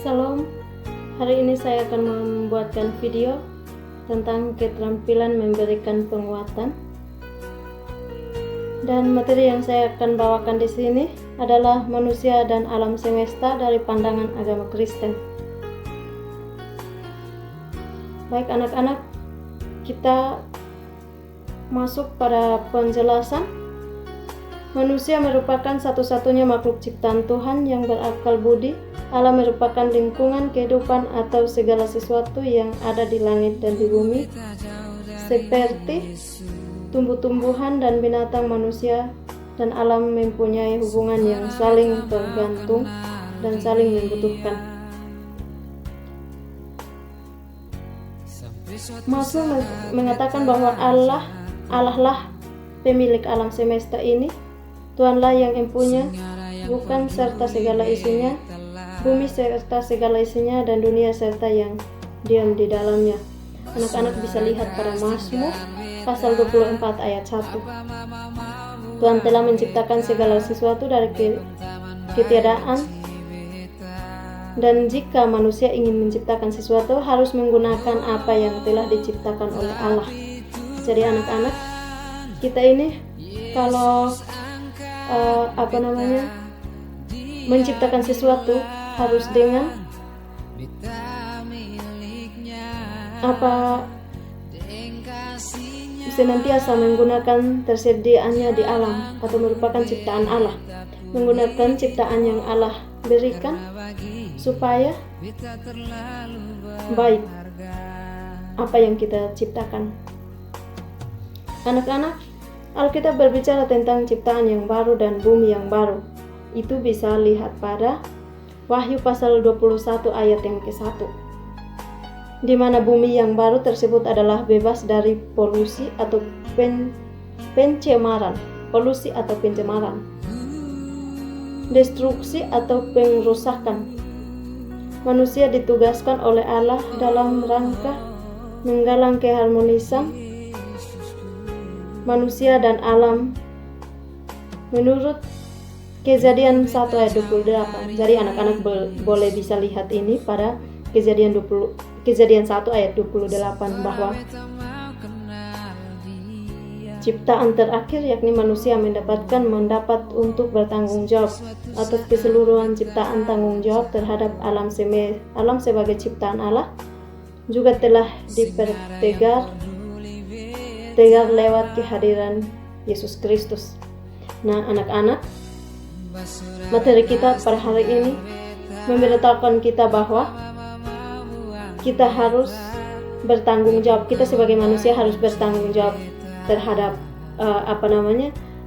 Salam, hari ini saya akan membuatkan video tentang keterampilan memberikan penguatan. Dan materi yang saya akan bawakan di sini adalah manusia dan alam semesta dari pandangan agama Kristen. Baik anak-anak, kita masuk pada penjelasan. Manusia merupakan satu-satunya makhluk ciptaan Tuhan yang berakal budi. Alam merupakan lingkungan kehidupan atau segala sesuatu yang ada di langit dan di bumi, seperti tumbuh-tumbuhan dan binatang. Manusia dan alam mempunyai hubungan yang saling tergantung dan saling membutuhkan. Mazmur mengatakan bahwa Allah lah pemilik alam semesta ini. Tuhanlah yang empunya, bukan serta segala isinya, bumi serta segala isinya, dan dunia serta yang diam di dalamnya. Anak-anak bisa lihat pada Mazmur pasal 24 ayat 1. Tuhan telah menciptakan segala sesuatu dari ketiadaan, dan jika manusia ingin menciptakan sesuatu harus menggunakan apa yang telah diciptakan oleh Allah. Jadi anak-anak, kita ini kalau menciptakan sesuatu harus dengan senantiasa menggunakan tersediaannya di alam atau merupakan ciptaan Allah, menggunakan ciptaan yang Allah berikan supaya baik apa yang kita ciptakan. Anak-anak, Alkitab berbicara tentang ciptaan yang baru dan bumi yang baru. Itu bisa lihat pada Wahyu pasal 21 ayat yang ke-1, di mana bumi yang baru tersebut adalah bebas dari polusi atau pencemaran, destruksi atau pengrusakan. Manusia ditugaskan oleh Allah dalam rangka menggalang keharmonisan manusia dan alam menurut Kejadian 1 ayat 28. Jadi anak-anak boleh bisa lihat ini pada Kejadian 1 ayat 28 bahwa ciptaan terakhir yakni manusia mendapat untuk bertanggung jawab atas keseluruhan ciptaan. Tanggung jawab terhadap alam sebagai ciptaan Allah juga telah dipertegar lewat kehadiran Yesus Kristus. Nah anak-anak, materi kita pada hari ini memberitakan kita bahwa kita harus bertanggung jawab. Kita sebagai manusia harus bertanggung jawab terhadap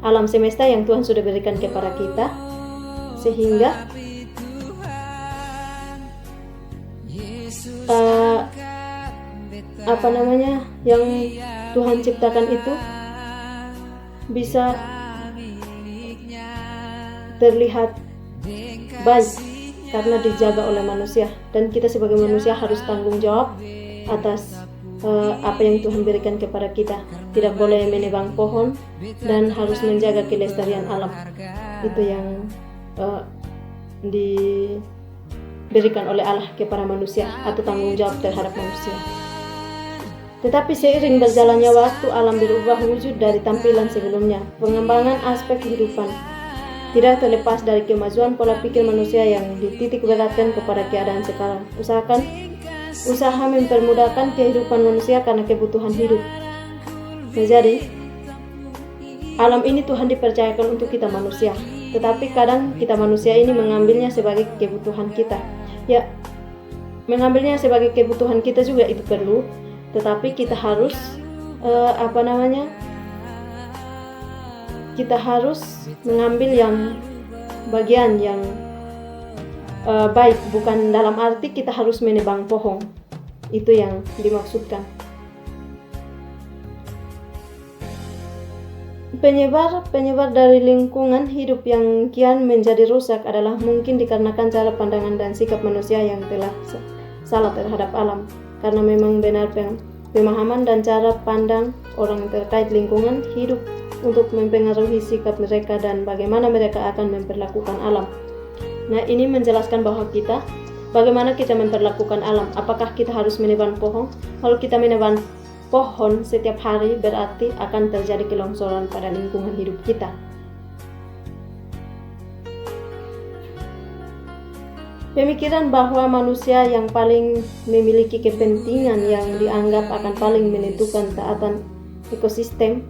alam semesta yang Tuhan sudah berikan kepada kita, sehingga yang Tuhan ciptakan itu bisa terlihat baik karena dijaga oleh manusia, dan kita sebagai manusia harus tanggung jawab atas apa yang Tuhan berikan kepada kita. Tidak boleh menebang pohon dan harus menjaga kelestarian alam. Itu yang diberikan oleh Allah kepada manusia, atau tanggung jawab terhadap manusia. Tetapi seiring berjalannya waktu, alam berubah wujud dari tampilan sebelumnya. Pengembangan aspek kehidupan tidak terlepas dari kemajuan pola pikir manusia yang dititik beratkan kepada keadaan sekarang. Usaha mempermudahkan kehidupan manusia karena kebutuhan hidup. Nah, jadi alam ini Tuhan dipercayakan untuk kita manusia, tetapi kadang kita manusia ini mengambilnya sebagai kebutuhan kita. Ya, mengambilnya sebagai kebutuhan kita juga itu perlu, tetapi kita harus kita harus mengambil yang bagian yang baik, bukan dalam arti kita harus menebang pohon. Itu yang dimaksudkan. Penyebar dari lingkungan hidup yang kian menjadi rusak adalah mungkin dikarenakan cara pandangan dan sikap manusia yang telah salah terhadap alam. Karena memang benar pemahaman dan cara pandang orang terkait lingkungan hidup untuk mempengaruhi sikap mereka dan bagaimana mereka akan memperlakukan alam. Nah, ini menjelaskan bahwa kita Bagaimana kita memperlakukan alam? Apakah kita harus menebang pohon? Kalau kita menebang pohon setiap hari, berarti akan terjadi kelongsoran pada lingkungan hidup kita. Pemikiran bahwa manusia yang paling memiliki kepentingan yang dianggap akan paling menentukan taatan ekosistem,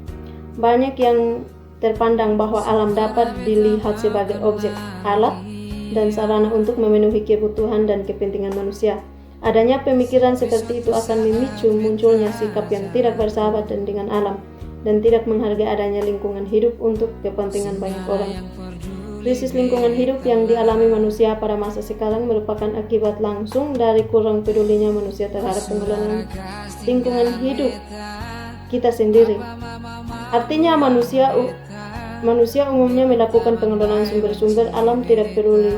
banyak yang terpandang bahwa alam dapat dilihat sebagai objek, alat, dan sarana untuk memenuhi kebutuhan dan kepentingan manusia. Adanya pemikiran seperti itu akan memicu munculnya sikap yang tidak bersahabat dengan alam dan tidak menghargai adanya lingkungan hidup untuk kepentingan banyak orang. Krisis lingkungan hidup yang dialami manusia pada masa sekarang merupakan akibat langsung dari kurang pedulinya manusia terhadap pengelolaan lingkungan hidup kita sendiri. Artinya manusia umumnya melakukan pengelolaan sumber-sumber alam tidak peduli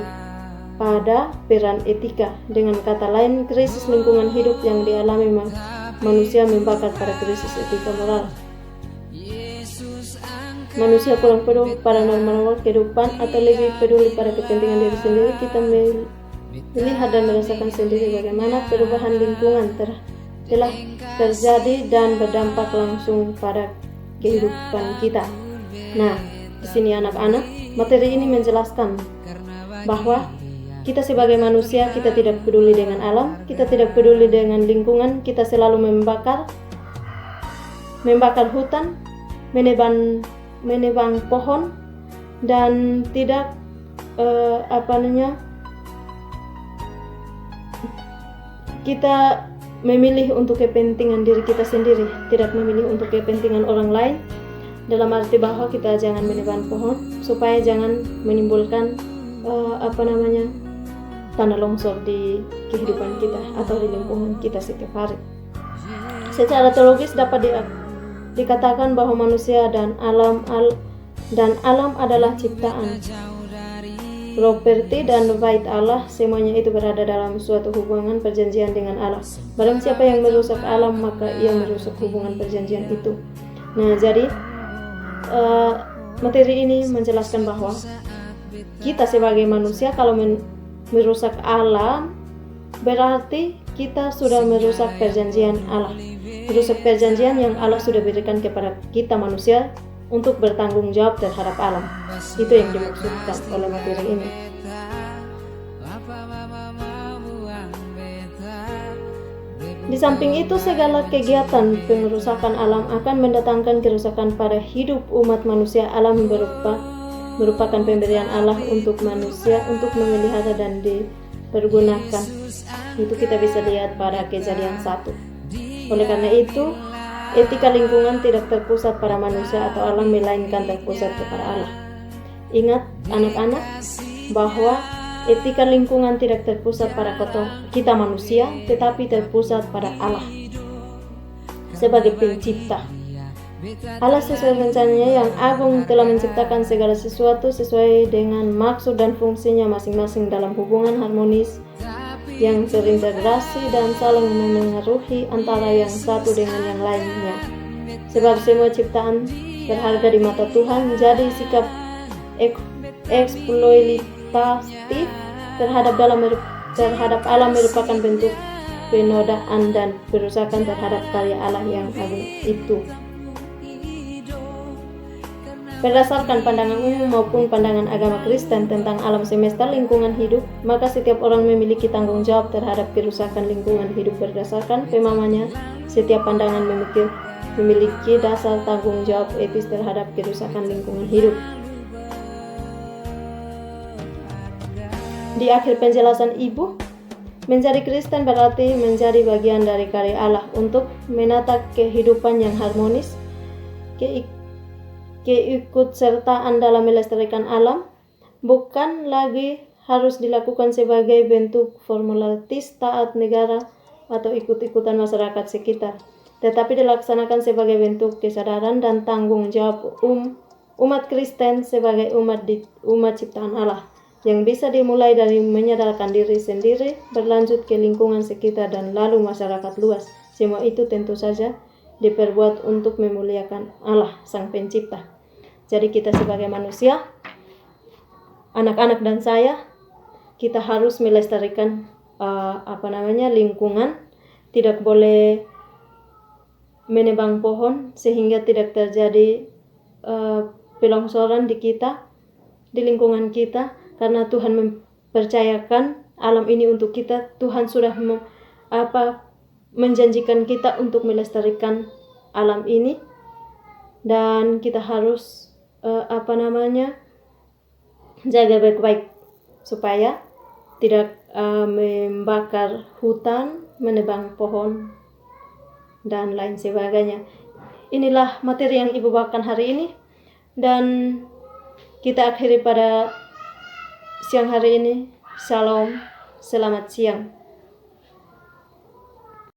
pada peran etika. Dengan kata lain, krisis lingkungan hidup yang dialami manusia membakar pada krisis etika moral. Manusia kurang peduli pada norma-norma kehidupan atau lebih peduli pada kepentingan diri sendiri. Kita melihat dan merasakan sendiri bagaimana perubahan lingkungan telah terjadi dan berdampak langsung pada kehidupan kita. Nah, di sini anak-anak, materi ini menjelaskan bahwa kita sebagai manusia, kita tidak peduli dengan alam, kita tidak peduli dengan lingkungan, kita selalu membakar hutan, menebang pohon, dan tidak kita memilih untuk kepentingan diri kita sendiri, tidak memilih untuk kepentingan orang lain. Dalam arti bahwa kita jangan menebang pohon supaya jangan menimbulkan tanah longsor di kehidupan kita atau di lingkungan kita setiap hari. Secara teologis dapat dikatakan bahwa manusia dan alam adalah ciptaan, properti dan bait Allah. Semuanya itu berada dalam suatu hubungan perjanjian dengan Allah. Barang siapa yang merusak alam, maka ia merusak hubungan perjanjian itu. Nah, jadi materi ini menjelaskan bahwa kita sebagai manusia kalau merusak alam, berarti kita sudah merusak perjanjian Allah, merusak perjanjian yang Allah sudah berikan kepada kita manusia untuk bertanggung jawab terhadap alam. Itu yang dimaksudkan oleh materi ini. Di samping itu, segala kegiatan pengerusakan alam akan mendatangkan kerusakan pada hidup umat manusia. Alam merupakan pemberian Allah untuk manusia untuk memelihara dan dipergunakan. Itu kita bisa lihat pada Kejadian 1. Oleh karena itu, etika lingkungan tidak terpusat pada manusia atau alam, melainkan terpusat kepada Allah. Ingat anak-anak bahwa etika lingkungan tidak terpusat pada kita manusia, tetapi terpusat pada Allah sebagai pencipta. Allah sesuai rencananya yang agung telah menciptakan segala sesuatu sesuai dengan maksud dan fungsinya masing-masing dalam hubungan harmonis yang terintegrasi dan saling memengaruhi antara yang satu dengan yang lainnya. Sebab semua ciptaan berharga di mata Tuhan, jadi sikap eksploitatif terhadap alam merupakan bentuk penodaan dan perusakan terhadap karya Allah yang agung itu. Berdasarkan pandangan umum maupun pandangan agama Kristen tentang alam semesta lingkungan hidup, maka setiap orang memiliki tanggung jawab terhadap kerusakan lingkungan hidup. Berdasarkan pemahamannya, setiap pandangan memiliki dasar tanggung jawab etis terhadap kerusakan lingkungan hidup. Di akhir penjelasan ibu, menjadi Kristen berarti menjadi bagian dari karya Allah untuk menata kehidupan yang harmonis, keikutsertaan dalam melestarikan alam, bukan lagi harus dilakukan sebagai bentuk formalitas taat negara atau ikut-ikutan masyarakat sekitar, tetapi dilaksanakan sebagai bentuk kesadaran dan tanggung jawab umat Kristen sebagai umat ciptaan Allah, yang bisa dimulai dari menyadarkan diri sendiri, berlanjut ke lingkungan sekitar, dan lalu masyarakat luas. Semua itu tentu saja diperbuat untuk memuliakan Allah, Sang Pencipta. Jadi kita sebagai manusia, anak-anak dan saya, kita harus melestarikan lingkungan, tidak boleh menebang pohon sehingga tidak terjadi pelongsoran di lingkungan kita, karena Tuhan mempercayakan alam ini untuk kita. Tuhan sudah menjanjikan kita untuk melestarikan alam ini, dan kita harus jaga baik-baik supaya tidak membakar hutan, menebang pohon, dan lain sebagainya. Inilah materi yang Ibu bawakan hari ini, dan kita akhiri pada siang hari ini. Shalom, selamat siang.